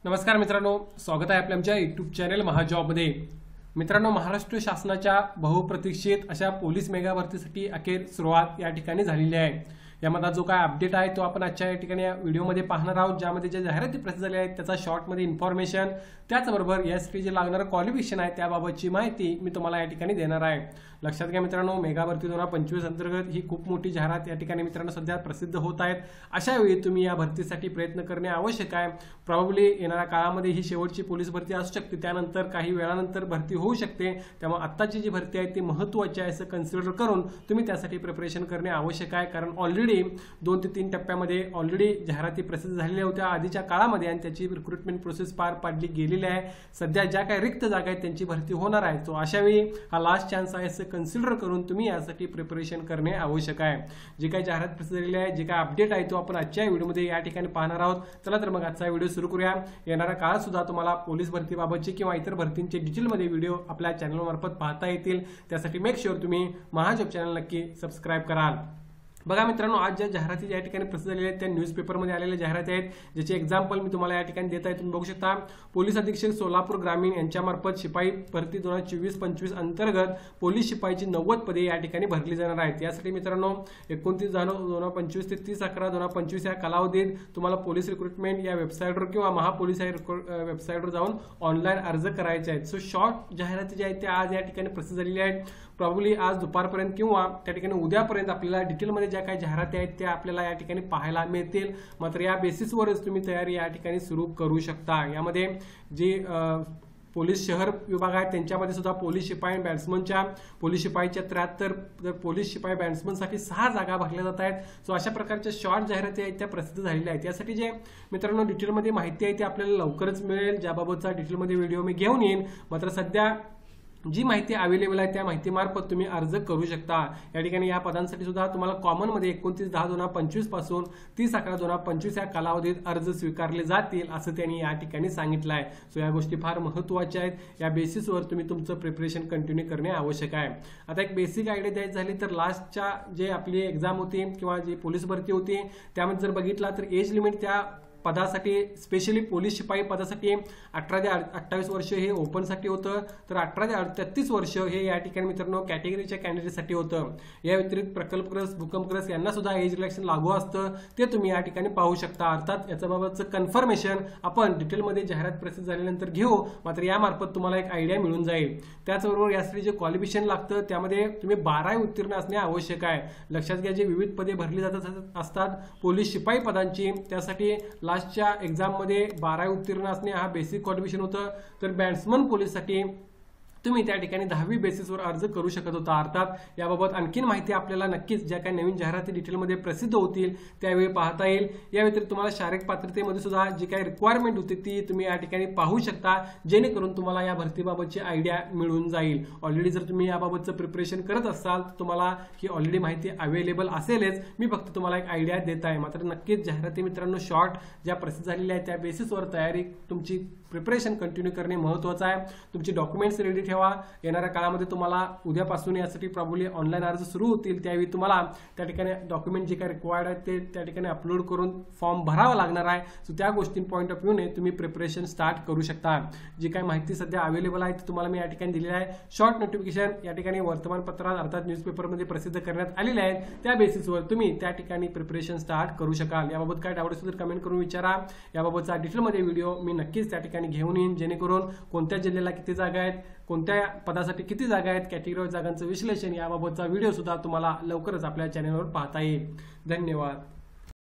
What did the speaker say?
नमस्कार मित्रांनो, स्वागत आहे आपल्या आमच्या यूट्यूब चॅनल महाजॉबमध्ये। मित्रांनो, महाराष्ट्र शासनाच्या बहुप्रतीक्षित अशा पोलीस मेगा भरतीसाठी अखेर सुरुवात या ठिकाणी झालेली आहे। यामध्ये जो काय अपडेट आहे तो आपण आजच्या या ठिकाणी व्हिडिओमध्ये पाहणार आहोत, ज्यामध्ये ज्या जाहिराती प्रसिद्ध झाल्या आहेत त्याचा शॉर्टमध्ये इन्फॉर्मेशन, त्याचबरोबर यासाठी जे लागणारं क्वालिफिकेशन आहे त्याबाबतची माहिती मी तुम्हाला या ठिकाणी देणार आहे। लक्षात घ्या मित्रांनो, मेगा भरती 2025 अंतर्गत ही खूप मोठी जाहिरात या ठिकाणी मित्रांनो सध्या प्रसिद्ध होत आहेत। अशा वेळी तुम्ही या भरतीसाठी प्रयत्न करणे आवश्यक आहे। प्रॉब्ली येणाऱ्या काळामध्ये ही शेवटची पोलीस भरती असू शकते, त्यानंतर काही वेळानंतर भरती होऊ शकते। त्यामुळे आत्ताची जी भरती आहे ती महत्त्वाची आहे असं कन्सिडर करून तुम्ही त्यासाठी प्रिपरेशन करणे आवश्यक आहे। कारण ऑलरेडी 2 ते 3 टप्प्यामध्ये ऑलरेडी जाहिराती प्रसिद्ध झालेल्या होत्या आधीच्या काळामध्ये आणि त्याची रिक्रुटमेंट प्रोसेस पार पाडली गेलेली आहे। सध्या ज्या काही रिक्त जागा आहेत त्यांची भरती होणार आहे। तो अशा वेळी हा लास्ट चान्स आहे असं कन्सिडर करून तुम्ही यासाठी प्रिपरेशन करणे आवश्यक आहे। जे काही जाहिरात प्रसिद्ध झालेली आहे, जे काही अपडेट आहे तो आपण आजच्या व्हिडिओमध्ये या ठिकाणी पाहणार आहोत। चला तर मग आजचा व्हिडिओ सुरू करूया। येणाऱ्या काळात सुद्धा तुम्हाला पोलीस भरतीबाबतचे किंवा इतर भरतींचे डिटेलमध्ये व्हिडिओ आपल्या चॅनलमार्फत पाहता येतील। त्यासाठी मेक शुअर तुम्ही महाजॉब चॅनल नक्की सबस्क्राइब कराल। बघा मित्रांनो, आज ज्या जाहिराती या ठिकाणी प्रसिद्ध झालेल्या आहेत त्या न्यूजपेपरमध्ये आलेल्या जाहिराती आहेत, ज्याचे एक्झाम्पल मी तुम्हाला या ठिकाणी देत आहे। तुम्ही बघू शकता, पोलीस अधीक्षक सोलापूर ग्रामीण यांच्यामार्फत शिपाई भरती 2024-25 अंतर्गत पोलीस शिपाईची 90 पदे या ठिकाणी भरली जाणार आहेत। यासाठी मित्रांनो 29/10/2025 ते 30/11/2025 या कालावधीत तुम्हाला पोलीस रिक्रुटमेंट या वेबसाईटवर किंवा महापोलीस या वेबसाईटवर जाऊन ऑनलाईन अर्ज करायचे आहेत। सो शॉर्ट जाहिराती ज्या आहेत त्या आज या ठिकाणी प्रसिद्ध झालेल्या आहेत। प्रॉब्ली आज दुपारपर्यंत किंवा त्या ठिकाणी उद्यापर्यंत आपल्याला डिटेलमध्ये ज्या काही जाहिराती आहेत त्या आपल्याला या ठिकाणी पाहायला मिळतील। मात्र या बेसिसवरच तुम्ही तयारी या ठिकाणी सुरू करू शकता। यामध्ये जे पोलीस शहर विभाग आहेत त्यांच्यामध्ये सुद्धा पोलीस शिपाई बॅट्समनच्या पोलीस शिपाईच्या 73 तर पोलीस शिपाई बॅट्समनसाठी 6 जागा भरल्या जात आहेत। सो अशा प्रकारच्या शॉर्ट जाहिराती आहेत त्या प्रसिद्ध झालेल्या आहेत। यासाठी जे मित्रांनो डिटेलमध्ये माहिती आहे ती आपल्याला लवकरच मिळेल, ज्याबाबतचा डिटेलमध्ये व्हिडिओ मी घेऊन येईन। मात्र सध्या जी माहिती अवेलेबल आहे त्या माहितीमार्फत तुम्ही अर्ज करू शकता। या ठिकाणी या पदांसाठी सुद्धा तुम्हाला कॉमनमध्ये 29/10/2025 पासून 30/11/2025 या कालावधीत अर्ज स्वीकारले जातील असं त्यांनी या ठिकाणी सांगितलं आहे। सो या गोष्टी फार महत्त्वाच्या आहेत। या बेसिसवर तुम्ही तुमचं प्रिपरेशन कंटिन्यू करणे आवश्यक आहे। आता एक बेसिक आयडिया द्यायची झाली तर लास्टच्या जे आपली एक्झाम होती किंवा जी पोलीस भरती होती त्यामध्ये जर बघितला तर एज लिमिट त्या पदासाठी स्पेशली पोलीस शिपाई पदासाठी 18 ते 28 वर्ष हे ओपनसाठी होतं, तर 18 ते 33 वर्ष हे या ठिकाणी मित्रांनो कॅटेगरीच्या कॅन्डिडेटसाठी होतं। या व्यतिरिक्त प्रकल्पग्रस्त भूकंपग्रस्त यांना सुद्धा एज रिलॅक्सेशन लागू असतं, ते तुम्ही या ठिकाणी पाहू शकता। अर्थात याच्याबाबतचं कन्फर्मेशन आपण डिटेलमध्ये जाहिरात प्रसिद्ध झाल्यानंतर घेऊ, मात्र यामार्फत तुम्हाला एक आयडिया मिळून जाईल। त्याचबरोबर यासाठी जे क्वालिफिकेशन लागतं त्यामध्ये तुम्ही 12वी उत्तीर्ण असणे आवश्यक आहे। लक्षात घ्या, जे विविध पदे भरली जात असतात पोलीस शिपाई पदांची, त्यासाठी लास्टच्या एक्झाममध्ये 12वी उत्तीर्ण असणे हा बेसिक क्वालिफिकेशन होतं। तर बॅट्समन पोलीससाठी तुम्ही त्या ठिकाणी 10वी बेसिसवर अर्ज करू शकत होता। अर्थात याबाबत आणखीन माहिती आपल्याला नक्कीच ज्या काही नवीन जाहिराती डिटेलमध्ये प्रसिद्ध होतील त्यावेळी पाहता येईल। या व्यतिरिक्त तुम्हाला शारीरिक पात्रतेमध्ये सुद्धा जी काही रिक्वायरमेंट होती ती तुम्ही या ठिकाणी पाहू शकता, जेणेकरून तुम्हाला या भरतीबाबतची आयडिया मिळून जाईल। ऑलरेडी जर तुम्ही याबाबतचं प्रिपरेशन करत असाल तर तुम्हाला ही ऑलरेडी माहिती अवेलेबल असेलच, मी फक्त तुम्हाला एक आयडिया देत आहे। मात्र नक्कीच जाहिराती मित्रांनो शॉर्ट ज्या प्रसिद्ध झालेल्या आहेत त्या बेसिसवर तयारी तुमची प्रिपरेशन कंटिन्यू करणे महत्त्वाचं आहे। तुमची डॉक्युमेंट्स रेडी ठेवा। येणाऱ्या काळामध्ये तुम्हाला उद्यापासून यासाठी प्रॉब्ली ऑनलाईन अर्ज सुरू होतील, त्यावेळी तुम्हाला त्या ठिकाणी डॉक्युमेंट जे काही रिक्वायर्ड आहेत ते त्या ठिकाणी अपलोड करून फॉर्म भरावा लागणार आहे। सो त्या गोष्टी पॉईंट ऑफ व्ह्यूने तुम्ही प्रिपरेशन स्टार्ट करू शकता। जी काही माहिती सध्या अवेलेबल आहे ती तुम्हाला मी या ठिकाणी दिलेली आहे। शॉर्ट नोटिफिकेशन या ठिकाणी वर्तमानपत्रात अर्थात न्यूजपेपरमध्ये प्रसिद्ध करण्यात आलेले आहेत, त्या बेसिसवर तुम्ही त्या ठिकाणी प्रिपरेशन स्टार्ट करू शकाल। याबाबत काय डाऊट असेल तर कमेंट करून विचारा। याबाबतचा डिटेलमध्ये व्हिडिओ मी नक्कीच त्या ठिकाणी घेऊन येईन, जेणेकरून कोणत्या जिल्ह्याला किती जागा आहेत, कोणत्या पदासाठी किती जागा आहेत, कॅटेगरी जागांचं विश्लेषण याबाबतचा व्हिडिओ सुद्धा तुम्हाला लवकरच आपल्या चॅनलवर पाहता येईल। धन्यवाद।